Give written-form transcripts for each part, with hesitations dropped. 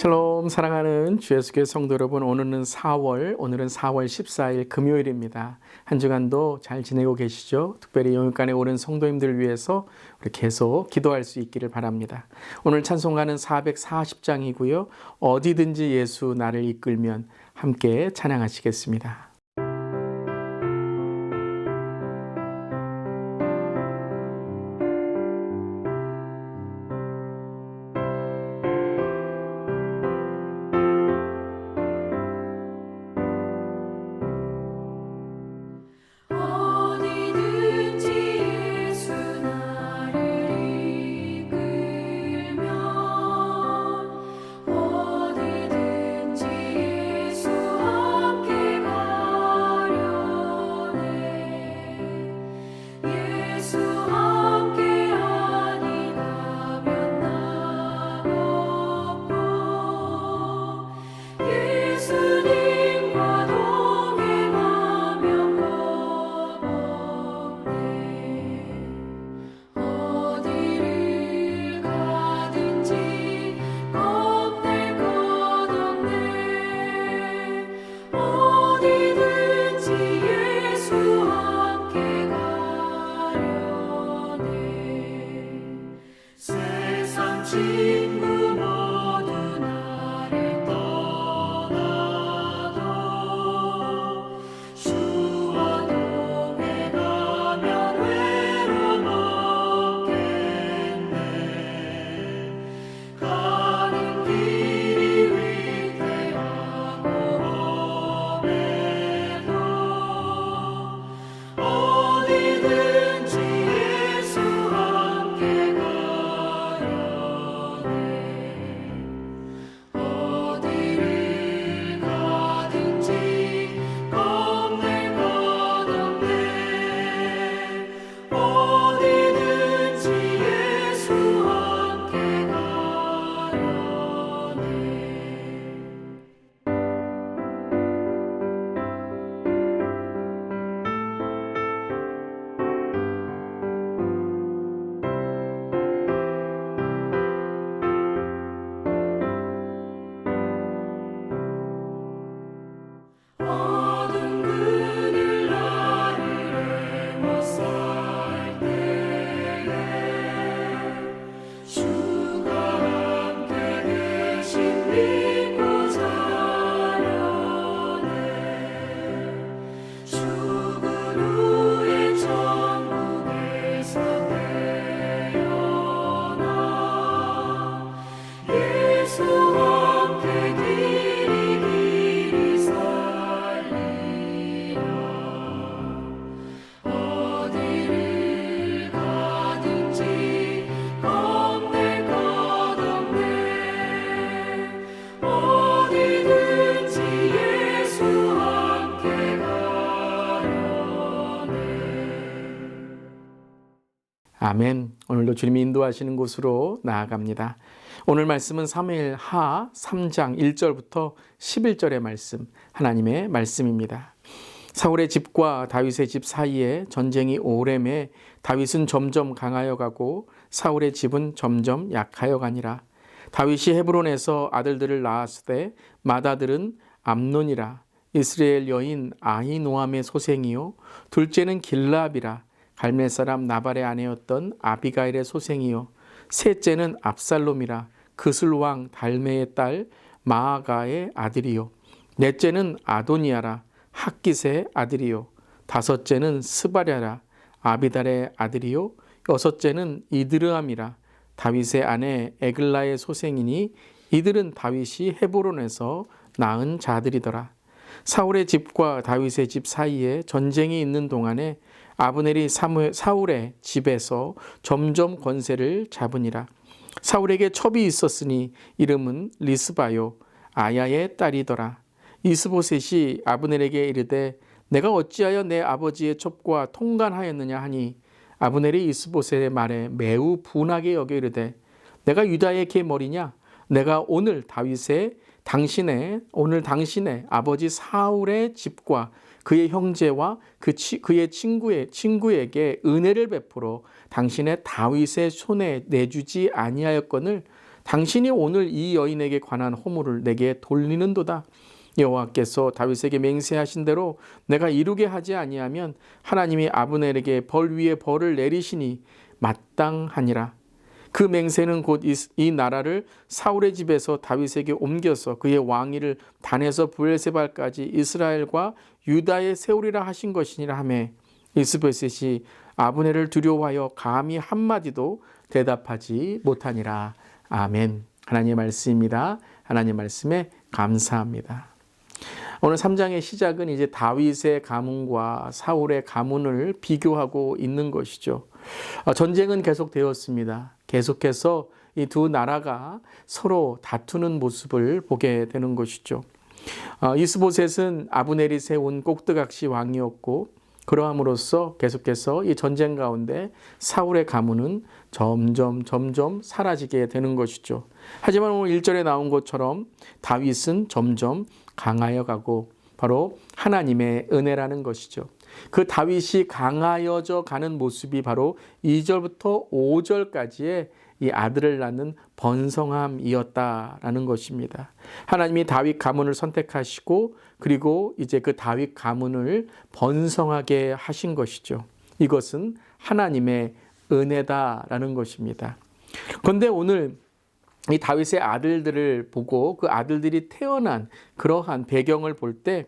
샬롬 사랑하는 주 예수교회 성도 여러분, 오늘은 4월 14일 금요일입니다. 한 주간도 잘 지내고 계시죠? 특별히 영육간에 오는 성도님들을 위해서 우리 계속 기도할 수 있기를 바랍니다. 오늘 찬송가는 440장이고요. 어디든지 예수 나를 이끌면 함께 찬양하시겠습니다. 아멘. 오늘도 주님이 인도하시는 곳으로 나아갑니다. 오늘 말씀은 사무엘하 3장 1절부터 11절의 말씀, 하나님의 말씀입니다. 사울의 집과 다윗의 집 사이에 전쟁이 오래매 다윗은 점점 강하여 가고 사울의 집은 점점 약하여 가니라. 다윗이 헤브론에서 아들들을 낳았으되 맏아들은 암논이라. 이스라엘 여인 아히노함의 소생이요 둘째는 길라압이라. 갈멜 사람 나발의 아내였던 아비가일의 소생이요 셋째는 압살롬이라. 그슬 왕 달메의 딸 마아가의 아들이요 넷째는 아도니아라. 학깃의 아들이요 다섯째는 스바랴라. 아비달의 아들이요 여섯째는 이드르암이라. 다윗의 아내 에글라의 소생이니 이들은 다윗이 헤브론에서 낳은 자들이더라. 사울의 집과 다윗의 집 사이에 전쟁이 있는 동안에 아브넬이 사울의 집에서 점점 권세를 잡으니라. 사울에게 첩이 있었으니 이름은 리스바요 아야의 딸이더라. 이스보셋이 아브넬에게 이르되 내가 어찌하여 내 아버지의 첩과 통간하였느냐 하니 아브넬이 이스보셋의 말에 매우 분하게 여겨 이르되 내가 유다의 계머리냐? 내가 오늘 당신의 아버지 사울의 집과 그의 형제와 그의 친구에게 은혜를 베풀어 당신의 다윗의 손에 내주지 아니하였거늘 당신이 오늘 이 여인에게 관한 허물을 내게 돌리는도다. 여호와께서 다윗에게 맹세하신 대로 내가 이루게 하지 아니하면 하나님이 아브넬에게 벌 위에 벌을 내리시니 마땅하니라. 그 맹세는 곧 이 나라를 사울의 집에서 다윗에게 옮겨서 그의 왕위를 단에서 브엘세발까지 이스라엘과 유다에 세우리라 하신 것이니라 하매 이스보셋이 아브넬을 두려워하여 감히 한마디도 대답하지 못하니라. 아멘. 하나님의 말씀입니다. 하나님의 말씀에 감사합니다. 오늘 3장의 시작은 이제 다윗의 가문과 사울의 가문을 비교하고 있는 것이죠. 전쟁은 계속되었습니다. 계속해서 이 두 나라가 서로 다투는 모습을 보게 되는 것이죠. 이스보셋은 아브넬이 세운 꼭두각시 왕이었고 그러함으로써 계속해서 이 전쟁 가운데 사울의 가문은 점점 사라지게 되는 것이죠. 하지만 오늘 1절에 나온 것처럼 다윗은 점점 강하여 가고 바로 하나님의 은혜라는 것이죠. 그 다윗이 강하여져 가는 모습이 바로 2절부터 5절까지의 이 아들을 낳는 번성함이었다라는 것입니다. 하나님이 다윗 가문을 선택하시고 그리고 이제 그 다윗 가문을 번성하게 하신 것이죠. 이것은 하나님의 은혜다라는 것입니다. 그런데 오늘 이 다윗의 아들들을 보고 그 아들들이 태어난 그러한 배경을 볼 때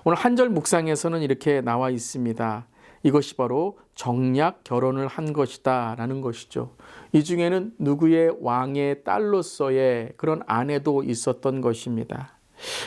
오늘 한 절 묵상에서는 이렇게 나와 있습니다. 이것이 바로 정략 결혼을 한 것이다 라는 것이죠. 이 중에는 누구의 왕의 딸로서의 그런 아내도 있었던 것입니다.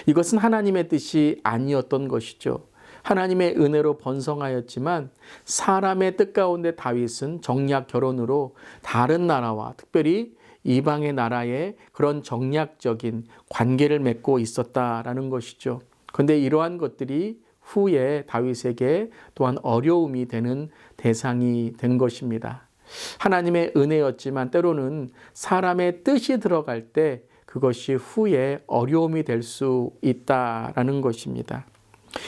이것은 하나님의 뜻이 아니었던 것이죠. 하나님의 은혜로 번성하였지만 사람의 뜻 가운데 다윗은 정략 결혼으로 다른 나라와 특별히 이방의 나라에 그런 정략적인 관계를 맺고 있었다라는 것이죠. 그런데 이러한 것들이 후에 다윗에게 또한 어려움이 되는 대상이 된 것입니다. 하나님의 은혜였지만 때로는 사람의 뜻이 들어갈 때 그것이 후에 어려움이 될 수 있다라는 것입니다.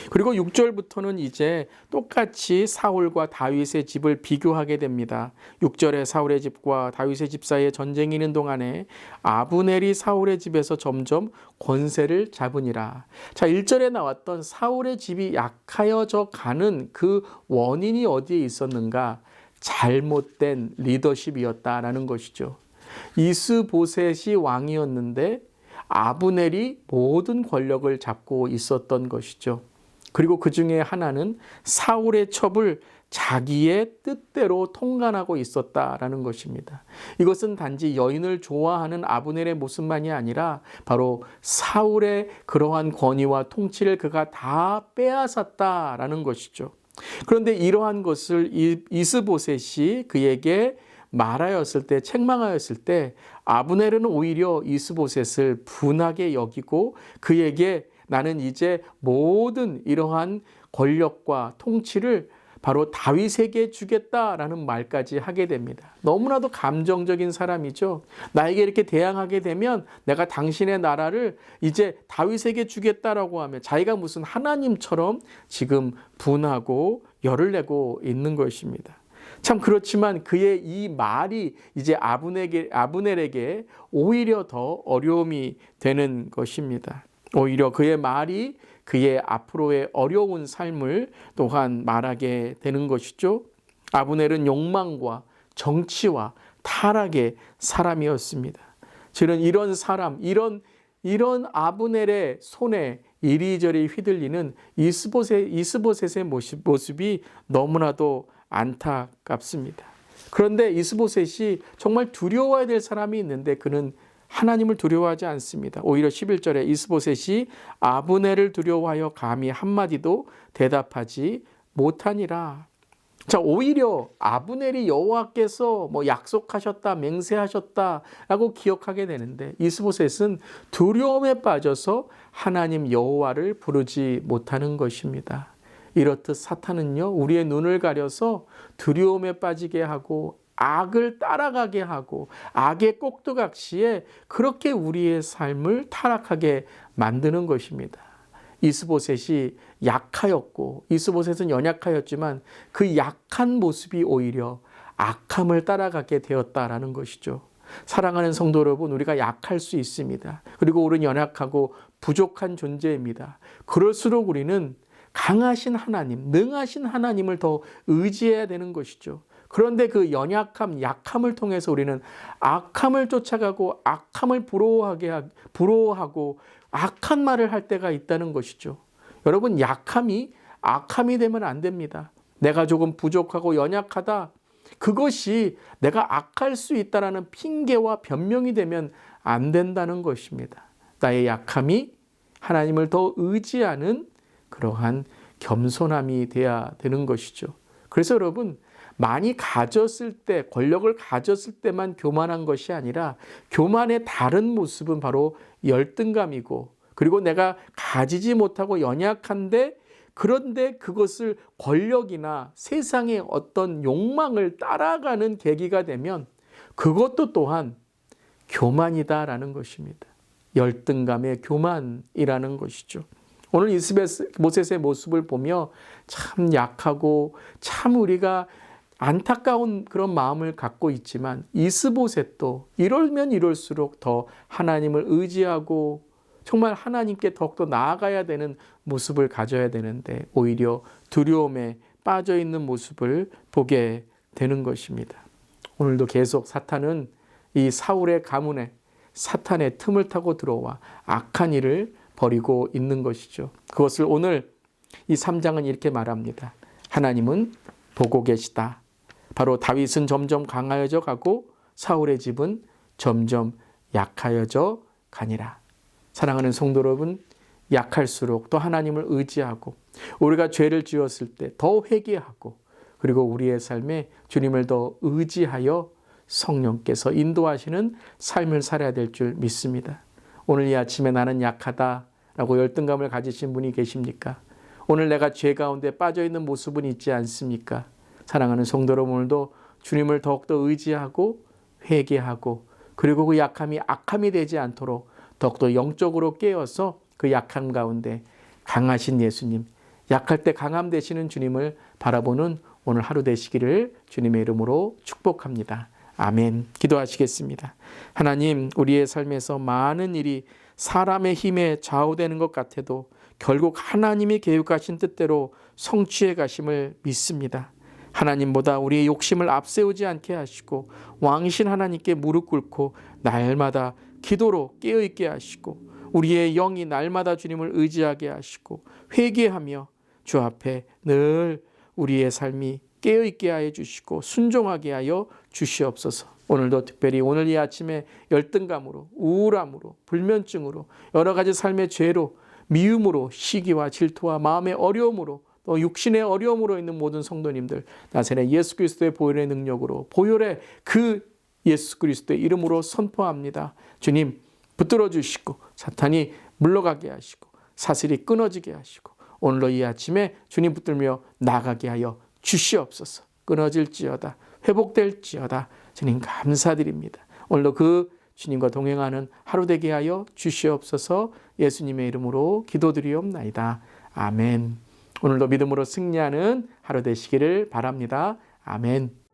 그리고 6절부터는 이제 똑같이 사울과 다윗의 집을 비교하게 됩니다. 6절에 사울의 집과 다윗의 집 사이에 전쟁이 있는 동안에 아브넬이 사울의 집에서 점점 권세를 잡으니라. 자, 1절에 나왔던 사울의 집이 약하여져 가는 그 원인이 어디에 있었는가? 잘못된 리더십이었다라는 것이죠. 이스보셋이 왕이었는데 아브넬이 모든 권력을 잡고 있었던 것이죠. 그리고 그 중에 하나는 사울의 첩을 자기의 뜻대로 통관하고 있었다라는 것입니다. 이것은 단지 여인을 좋아하는 아브넬의 모습만이 아니라 바로 사울의 그러한 권위와 통치를 그가 다 빼앗았다라는 것이죠. 그런데 이러한 것을 이스보셋이 그에게 말하였을 때, 책망하였을 때 아브넬은 오히려 이스보셋을 분하게 여기고 그에게 나는 이제 모든 이러한 권력과 통치를 바로 다윗에게 주겠다라는 말까지 하게 됩니다. 너무나도 감정적인 사람이죠. 나에게 이렇게 대항하게 되면 내가 당신의 나라를 이제 다윗에게 주겠다라고 하면 자기가 무슨 하나님처럼 지금 분하고 열을 내고 있는 것입니다. 참 그렇지만 그의 이 말이 이제 아브넬에게 오히려 더 어려움이 되는 것입니다. 오히려 그의 말이 그의 앞으로의 어려운 삶을 또한 말하게 되는 것이죠. 아브넬은 욕망과 정치와 타락의 사람이었습니다. 저는 이런 사람, 이런 아브넬의 손에 이리저리 휘둘리는 이스보셋의 모습이 너무나도 안타깝습니다. 그런데 이스보셋이 정말 두려워해야 될 사람이 있는데 그는 하나님을 두려워하지 않습니다. 오히려 11절에 이스보셋이 아브넬을 두려워하여 감히 한마디도 대답하지 못하니라. 자, 오히려 아브넬이 여호와께서 약속하셨다, 맹세하셨다라고 기억하게 되는데 이스보셋은 두려움에 빠져서 하나님 여호와를 부르지 못하는 것입니다. 이렇듯 사탄은요, 우리의 눈을 가려서 두려움에 빠지게 하고 악을 따라가게 하고 악의 꼭두각시에 그렇게 우리의 삶을 타락하게 만드는 것입니다. 이스보셋이 약하였고 이스보셋은 연약하였지만 그 약한 모습이 오히려 악함을 따라가게 되었다라는 것이죠. 사랑하는 성도 여러분, 우리가 약할 수 있습니다. 그리고 우리는 연약하고 부족한 존재입니다. 그럴수록 우리는 강하신 하나님, 능하신 하나님을 더 의지해야 되는 것이죠. 그런데 그 연약함, 약함을 통해서 우리는 악함을 쫓아가고 악함을 부러워하고 악한 말을 할 때가 있다는 것이죠. 여러분, 약함이 악함이 되면 안 됩니다. 내가 조금 부족하고 연약하다, 그것이 내가 악할 수 있다라는 핑계와 변명이 되면 안 된다는 것입니다. 나의 약함이 하나님을 더 의지하는 그러한 겸손함이 돼야 되는 것이죠. 그래서 여러분, 많이 가졌을 때, 권력을 가졌을 때만 교만한 것이 아니라 교만의 다른 모습은 바로 열등감이고, 그리고 내가 가지지 못하고 연약한데, 그런데 그것을 권력이나 세상의 어떤 욕망을 따라가는 계기가 되면 그것도 또한 교만이다라는 것입니다. 열등감의 교만이라는 것이죠. 오늘 이스보셋의 모습을 보며 참 약하고 참 우리가 안타까운 그런 마음을 갖고 있지만, 이스보셋도 이럴면 이럴수록 더 하나님을 의지하고 정말 하나님께 더욱더 나아가야 되는 모습을 가져야 되는데 오히려 두려움에 빠져 있는 모습을 보게 되는 것입니다. 오늘도 계속 사탄은 이 사울의 가문에 사탄의 틈을 타고 들어와 악한 일을 벌이고 있는 것이죠. 그것을 오늘 이 3장은 이렇게 말합니다. 하나님은 보고 계시다. 바로 다윗은 점점 강하여져 가고 사울의 집은 점점 약하여져 가니라. 사랑하는 성도 여러분, 약할수록 또 하나님을 의지하고 우리가 죄를 지었을 때 더 회개하고, 그리고 우리의 삶에 주님을 더 의지하여 성령께서 인도하시는 삶을 살아야 될 줄 믿습니다. 오늘 이 아침에 나는 약하다라고 열등감을 가지신 분이 계십니까? 오늘 내가 죄 가운데 빠져있는 모습은 있지 않습니까? 사랑하는 성도 여러분, 오늘도 주님을 더욱더 의지하고 회개하고, 그리고 그 약함이 악함이 되지 않도록 더욱더 영적으로 깨어서 그 약함 가운데 강하신 예수님, 약할 때 강함 되시는 주님을 바라보는 오늘 하루 되시기를 주님의 이름으로 축복합니다. 아멘. 기도하시겠습니다. 하나님, 우리의 삶에서 많은 일이 사람의 힘에 좌우되는 것 같아도 결국 하나님이 계획하신 뜻대로 성취해 가심을 믿습니다. 하나님보다 우리의 욕심을 앞세우지 않게 하시고 왕이신 하나님께 무릎 꿇고 날마다 기도로 깨어있게 하시고 우리의 영이 날마다 주님을 의지하게 하시고 회개하며 주 앞에 늘 우리의 삶이 깨어있게 하여 주시고 순종하게 하여 주시옵소서. 오늘도 특별히 오늘 이 아침에 열등감으로, 우울함으로, 불면증으로, 여러 가지 삶의 죄로, 미움으로, 시기와 질투와 마음의 어려움으로, 또 육신의 어려움으로 있는 모든 성도님들, 나사렛 예수 그리스도의 보혈의 능력으로, 보혈의 그 예수 그리스도의 이름으로 선포합니다. 주님, 붙들어 주시고 사탄이 물러가게 하시고 사슬이 끊어지게 하시고 오늘로 이 아침에 주님 붙들며 나가게 하여 주시옵소서. 끊어질지어다, 회복될지어다. 주님 감사드립니다. 오늘도 그 주님과 동행하는 하루 되게 하여 주시옵소서. 예수님의 이름으로 기도드리옵나이다. 아멘. 오늘도 믿음으로 승리하는 하루 되시기를 바랍니다. 아멘.